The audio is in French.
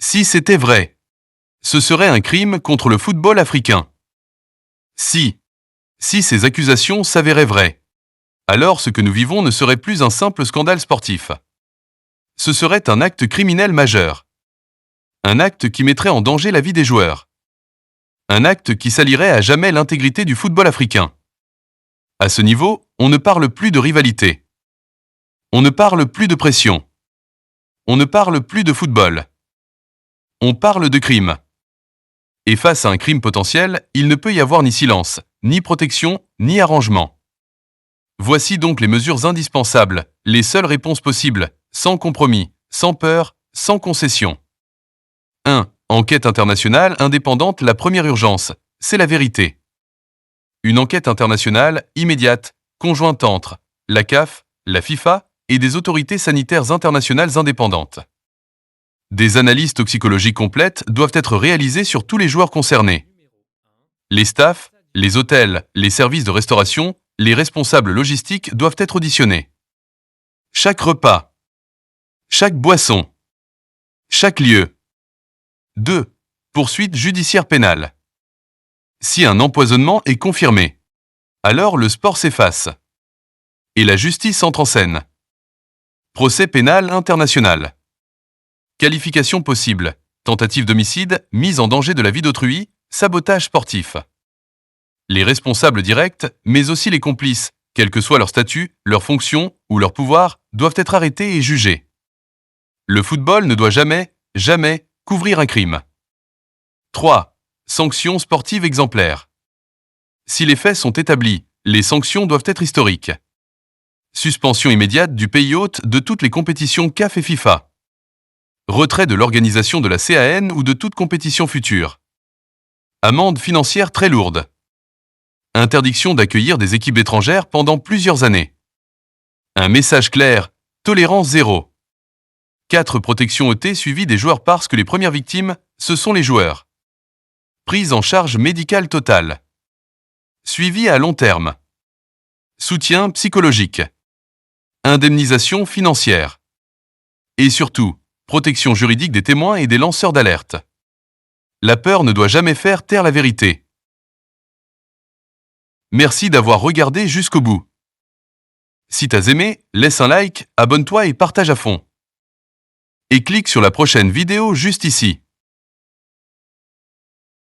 Si c'était vrai, ce serait un crime contre le football africain. Si ces accusations s'avéraient vraies, alors ce que nous vivons ne serait plus un simple scandale sportif. Ce serait un acte criminel majeur. Un acte qui mettrait en danger la vie des joueurs. Un acte qui salirait à jamais l'intégrité du football africain. À ce niveau, on ne parle plus de rivalité. On ne parle plus de pression. On ne parle plus de football. On parle de crime. Et face à un crime potentiel, il ne peut y avoir ni silence, ni protection, ni arrangement. Voici donc les mesures indispensables, les seules réponses possibles, sans compromis, sans peur, sans concession. 1. Enquête internationale indépendante, la première urgence, c'est la vérité. Une enquête internationale immédiate, conjointe entre la CAF, la FIFA et des autorités sanitaires internationales indépendantes. Des analyses toxicologiques complètes doivent être réalisées sur tous les joueurs concernés. Les staffs, les hôtels, les services de restauration, les responsables logistiques doivent être auditionnés. Chaque repas, chaque boisson, chaque lieu. 2. Poursuite judiciaire pénale. Si un empoisonnement est confirmé, alors le sport s'efface. Et la justice entre en scène. Procès pénal international. Qualification possible. Tentative d'homicide, mise en danger de la vie d'autrui, sabotage sportif. Les responsables directs, mais aussi les complices, quel que soit leur statut, leur fonction ou leur pouvoir, doivent être arrêtés et jugés. Le football ne doit jamais couvrir un crime. 3. Sanctions sportives exemplaires. Si les faits sont établis, les sanctions doivent être historiques. Suspension immédiate du pays hôte de toutes les compétitions CAF et FIFA. Retrait de l'organisation de la CAN ou de toute compétition future. Amende financière très lourde. Interdiction d'accueillir des équipes étrangères pendant plusieurs années. Un message clair, tolérance zéro. 4. Protection ôtée suivie des joueurs parce que les premières victimes, ce sont les joueurs. Prise en charge médicale totale. Suivi à long terme. Soutien psychologique. Indemnisation financière. Et surtout, protection juridique des témoins et des lanceurs d'alerte. La peur ne doit jamais faire taire la vérité. Merci d'avoir regardé jusqu'au bout. Si t'as aimé, laisse un like, abonne-toi et partage à fond. Et clique sur la prochaine vidéo juste ici.